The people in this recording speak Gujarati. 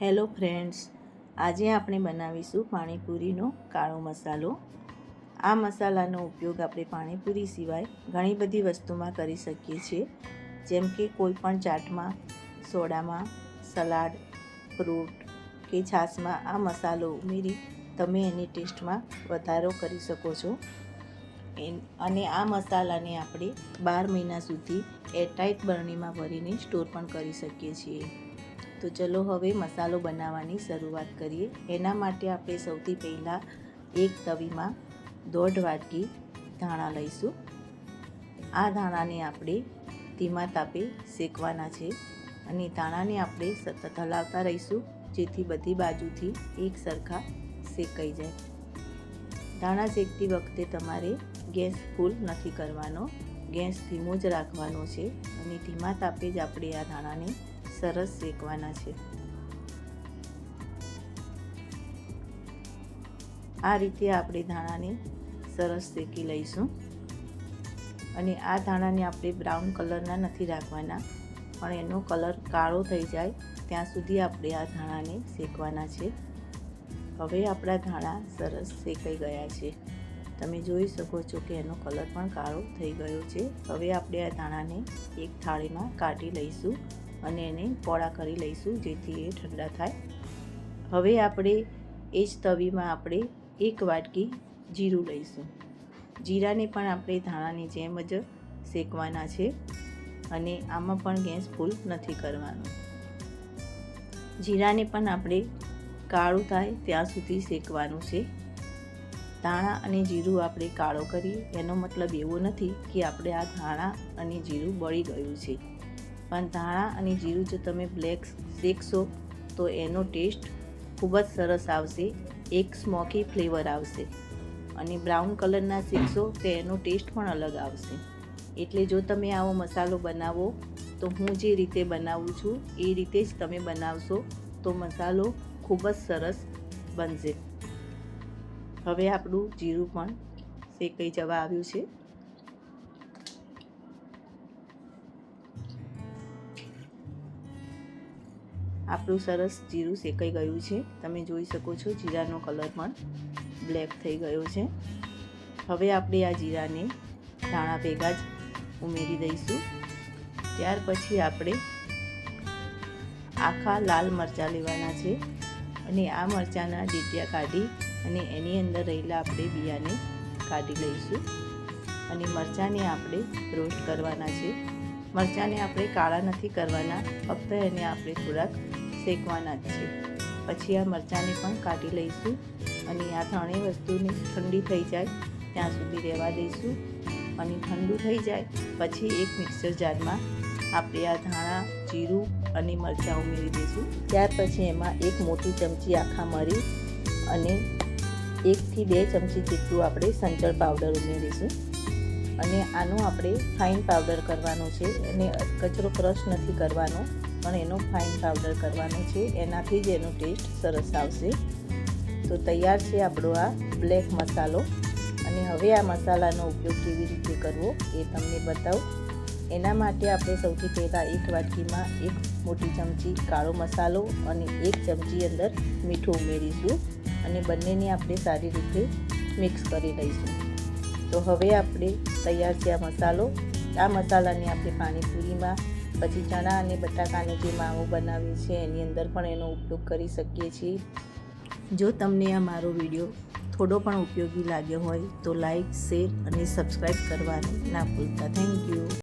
હેલો ફ્રેન્ડ્સ, આજે આપણે બનાવીશું પાણીપુરીનો કાળો મસાલો. આ મસાલાનો ઉપયોગ આપણે પાણીપુરી સિવાય ઘણી બધી વસ્તુમાં કરી શકીએ છીએ, જેમ કે કોઈ પણ ચાટમાં, સોડામાં, સલાડ, ફ્રૂટ કે છાશમાં આ મસાલો ઉમેરી તમે એની ટેસ્ટમાં વધારો કરી શકો છો. અને આ મસાલાને આપણે 12 મહિના સુધી એરટાઇટ બરણીમાં ભરીને સ્ટોર પણ કરી શકીએ છીએ. તો ચલો હવે મસાલો બનાવવાની શરૂઆત કરીએ. એના માટે આપણે સૌથી પહેલાં એક તવીમાં 1.5 વાટકી ધાણા લઈશું. આ ધાણાને આપણે ધીમા તાપે શેકવાના છે અને ધાણાને આપણે સતત હલાવતા રહીશું, જેથી બધી બાજુથી એક સરખા શેકાઈ જાય. ધાણા શેકતી વખતે તમારે ગેસ ફૂલ નથી કરવાનો, ગેસ ધીમો જ રાખવાનો છે અને ધીમા તાપે જ આપણે આ ધાણાને સરસ શેકવાના છે. આ રીતે આપણે ધાણાને સરસ શેકી લઈશું. અને આ ધાણાને આપણે બ્રાઉન કલરના નથી રાખવાના, પણ એનો કલર કાળો થઈ જાય ત્યાં સુધી આપણે આ ધાણાને શેકવાના છે. હવે આપણા ધાણા સરસ શેકાઈ ગયા છે. તમે જોઈ શકો છો કે એનો કલર પણ કાળો થઈ ગયો છે. હવે આપણે આ ધાણાને એક થાળીમાં કાઢી લઈશું અને એને પોળા કરી લઈશું, જેથી એ ઠંડા થાય. હવે આપણે એ જ તવીમાં આપણે 1 વાટકી જીરું લઈશું. જીરાને પણ આપણે ધાણાની જેમ જ શેકવાના છે અને આમાં પણ ગેસ ફૂલ નથી કરવાનો. જીરાને પણ આપણે કાળું થાય ત્યાં સુધી શેકવાનું છે. ધાણા અને જીરું આપણે કાળો કરીએ એનો મતલબ એવો નથી કે આપણે આ ધાણા અને જીરું બળી ગયું છે, પણ ધાણા અને જીરું જો તમે બ્લેક શેકશો તો એનો ટેસ્ટ ખૂબ જ સરસ આવશે, એક સ્મોકી ફ્લેવર આવશે. અને બ્રાઉન કલરના શેકશો તો એનો ટેસ્ટ પણ અલગ આવશે. એટલે જો તમે આવો મસાલો બનાવો તો હું જે રીતે બનાવું છું એ રીતે જ તમે બનાવશો તો મસાલો ખૂબ જ સરસ બનશે. હવે આપણું જીરું પણ શેકાઈ જવા આવ્યું છે. આપણું સરસ જીરું શેકાઈ ગયું છે. તમે જોઈ શકો છો જીરાનો કલર પણ બ્લેક થઈ ગયો છે. હવે આપણે આ જીરાને ધાણા ભેગા જ ઉમેરી દઈશું. ત્યાર પછી આપણે આખા લાલ મરચાં લેવાના છે અને આ મરચાંના ડીટિયા કાઢી અને એની અંદર રહેલા આપણે બિયાને કાઢી લઈશું. અને મરચાંને આપણે રોસ્ટ કરવાના છે. મરચાંને આપણે કાળા નથી કરવાના, ફક્ત એને આપણે થોડાક શેકવાના જ છે. પછી આ મરચાંને પણ કાઢી લઈશું અને આ ત્રણેય વસ્તુને ઠંડી થઈ જાય ત્યાં સુધી રહેવા દઈશું. અને ઠંડુ થઈ જાય પછી એક મિક્સર જારમાં આપણે આ ધાણા, જીરું અને મરચાં ઉમેરી દઈશું. ત્યાર પછી એમાં એક મોટી ચમચી આખા મરી અને 1 થી 2 ચમચી જેટલું આપણે સંચળ પાવડર ઉમેરીશું. અને આનો આપણે ફાઇન પાવડર કરવાનો છે અને કચરો ક્રશ નથી કરવાનો, પણ એનો ફાઇન પાવડર કરવાનો છે. એનાથી જ એનો ટેસ્ટ સરસ આવશે. તો તૈયાર છે આપણો આ બ્લેક મસાલો. અને હવે આ મસાલાનો ઉપયોગ કેવી રીતે કરવો એ તમને બતાવું. એના માટે આપણે સૌથી પહેલાં 1 વાટકીમાં 1 મોટી ચમચી કાળો મસાલો અને 1 ચમચી અંદર મીઠું ઉમેરીશું અને બંનેને આપણે સારી રીતે મિક્સ કરી લઈશું. તો હવે આપણે તૈયાર છે આ મસાલો. આ મસાલાને આપણે પાણીપુરીમાં, પછી ચણા અને બટાકાનો જે માવો બનાવીએ છીએ એની અંદર પણ એનો ઉપયોગ કરી શકીએ છીએ. જો તમને આ મારો વિડીયો થોડો પણ ઉપયોગી લાગ્યો હોય તો લાઈક, શેર અને સબસ્ક્રાઈબ કરવાનું ના ભૂલતા. Thank you.